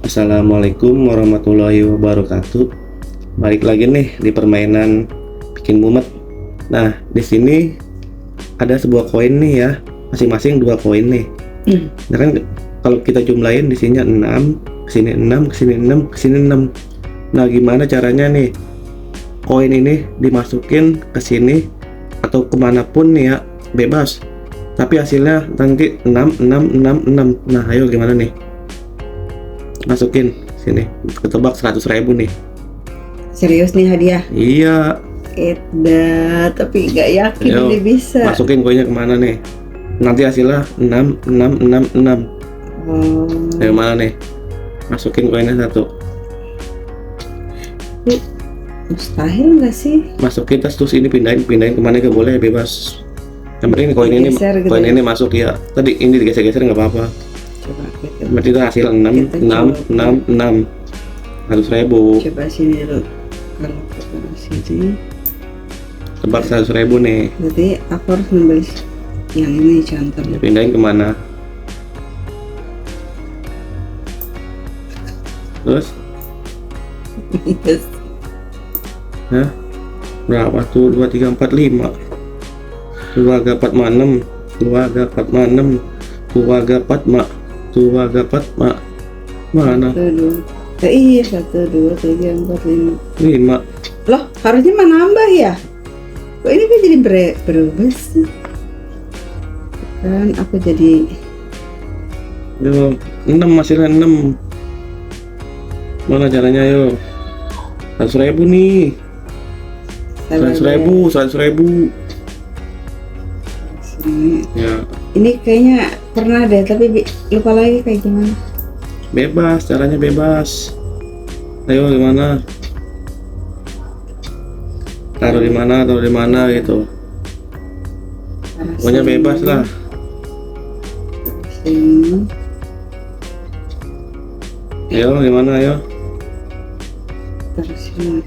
Assalamualaikum warahmatullahi wabarakatuh. Balik lagi nih di permainan bikin mumet. Nah, di sini ada sebuah koin nih ya, masing-masing 2 koin nih. Nah kan kalau kita jumlahin di sini 6, kesini 6, kesini 6, kesini 6. Nah, gimana caranya nih? Koin ini dimasukin ke sini atau kemanapun nih ya, bebas. Tapi hasilnya nanti 6, 6, 6, 6. Nah, ayo gimana nih? Masukin sini, ketebak 100.000 nih. Serius nih hadiah? Iya. Tapi gak yakin Ayo, ini bisa. masukin koinnya kemana nih? Nanti hasilnya 6, 6, 6, 6. Ayo mana nih? Masukin koinnya 1. Mustahil nggak sih? Masukin terus ini pindahin kemana gak boleh, bebas. Yang penting koin ini Gitu koin ya? ini masuk ya. Tadi ini digeser-geser nggak apa-apa. Coba kita Berarti itu hasil 6, Kita 6, 6, 6. 100.000. coba sini dulu. Kalau kita sini, Tebak 100.000 nih. berarti aku harus ngambil yang ini contohnya. Pindahin kemana? Terus? Yes. Hah? Berapa tuh? 2, 3, 4, 5. 2, 4, 6. 2, 4, 6. 2, 4, 4. 2, 4, 4. Mana? 1, 2. Iya 1, 2, 3, 4, 5. 5. Loh harusnya mah nambah ya? Kok ini kan jadi berubah sih? Kan aku jadi Yo, 6 hasilnya 6. Mana caranya yo? 100.000 nih. 100.000, 100.000. Sini. Ya, Ini kayaknya pernah deh, tapi lupa lagi kayak gimana. bebas, caranya bebas. Ayo gimana? Taruh di mana gitu. Pokoknya bebas lah. Sini. Ayo gimana ayo? Terus sini.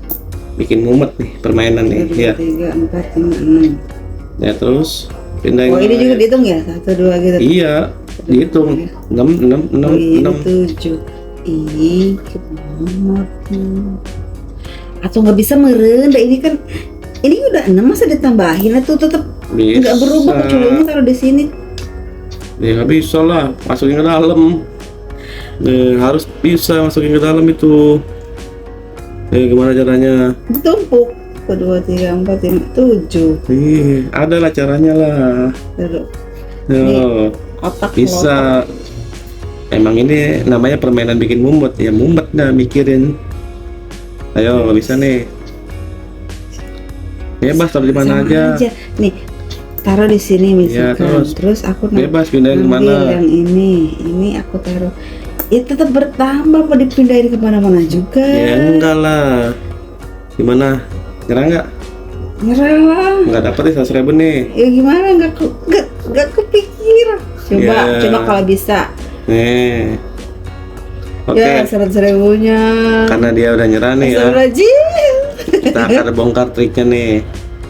Bikin mumet nih permainan nih. 1, 2, Ya. 3, 4, 5, 6. Ya terus pindahin. Oh ini juga dihitung ya? 1, 2 gitu? Iya, dihitung. 6, 6, 6, Oh ini 6. 7. Ih, kemana tuh? Atau nggak bisa meren? Ini kan ini udah 6, masa ditambahin atau tetap Bisa. nggak berubah kecuali taruh di sini? Ya nggak bisa lah, masukin ke dalam. Harus bisa masukin ke dalam itu. Gimana caranya? Ditumpuk. 1, 2, 3, 4, 5, 7. Ada lah caranya lah. Taruh Yo, otak bisa. Emang ini namanya permainan bikin mumet ya, mumet dah mikirin. Ayo, bisa nih. Bebas taruh di mana sama aja. Nih, taruh di sini Ya, misalkan. terus Terus aku bebas pindahin ambil kemana. yang ini aku taruh. Ya tetap bertambah, mau dipindahin kemana-mana juga. Ya enggak lah. Gimana? Nyerah nggak? Nyerah lah. Nggak dapet ya 100.000 nih. Ya gimana? Nggak kepikir. Ya. Coba kalau bisa. Nih. Oke. Ya 100.000-nya. Karena dia udah nyerah nih ya. Astagfirullahaladzim. Kita akan bongkar triknya nih.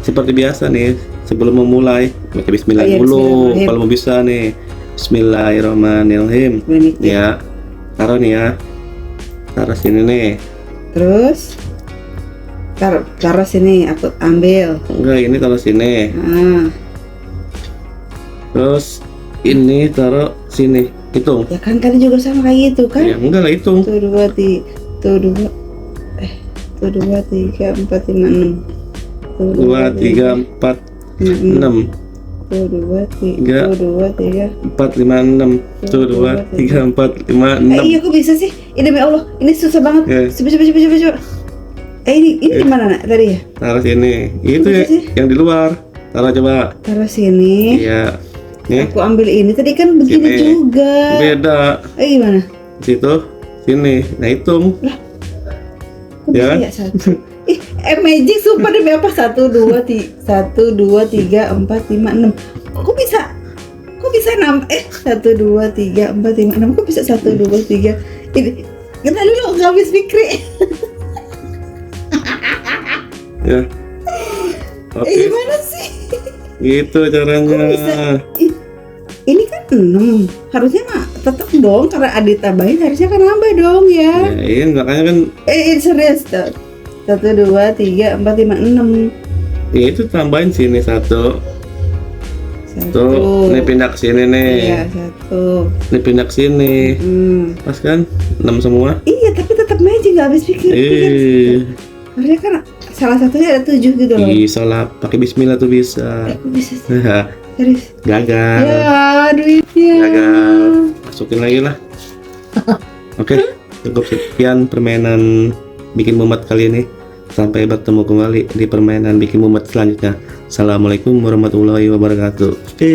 Seperti biasa nih, sebelum memulai baca bismillah Oh iya, dulu. bismillahirrahmanirrahim. Kalau mau bisa nih. Bismillahirrahmanirrahim. Begitu. Ya. Taruh nih ya. Taruh sini nih. Terus taruh sini, aku ambil. Enggak, ini taruh sini. Nah, Terus ini taruh sini. Hitung. ya kan tadi juga sama kayak gitu kan? Ya enggak lah, hitung. 1, 2, 3, 1, 2, 3, 4, 5, 6. 2, 3, 4, 6. 1, 2, 3, 3, 2, 3. 4, 5, 6. 1, 2, 3, 4, 5, 6. Iya kok bisa sih? Ini demi Allah, ini susah banget. Ya. Coba. Ini di mana nak tadi ya? Taruh sini. Itu Bisa ya, sih? yang di luar. Taruh coba. Taruh sini. Iya. Nih. Aku ambil ini tadi kan begini Sini. juga. Beda. Gimana? Situ, sini. Nah, hitung. Kok Ya. bisa ya satu? Magic sumpah demi apa? 1, 2, 3, 4, 5, 6. Kok bisa? Kok bisa 6? 1, 2, 3, 4, 5, 6. Kok bisa 1, 2, 3? Ini kita dulu nggak habis pikir. Ya. Oke. Gimana sih? Gitu caranya. Kok bisa? Ini kan 6. Harusnya mah tetap dong, karena Adit tambahin harusnya kan nambah dong ya. Ya, iya makanya kan Serius tuh. 1, 2, 3, 4, 5, 6. ya itu tambahin sini satu. Tuh, ini pindah ke sini nih. Iya, 1. Ini pindah ke sini. Pas kan? 6 semua. Iya, tapi tetap magic, nggak habis pikir. Harusnya kan salah satunya ada 7 gitu loh. Bisa lah, pakai bismillah tuh bisa. Aku bisa sih. Serius. Gagal. Ya, duitnya. Gagal. Masukin lagi lah. Oke, cukup sekian permainan bikin mumet kali ini. Sampai bertemu kembali di permainan bikin mumet selanjutnya. Assalamualaikum warahmatullahi wabarakatuh. Oke.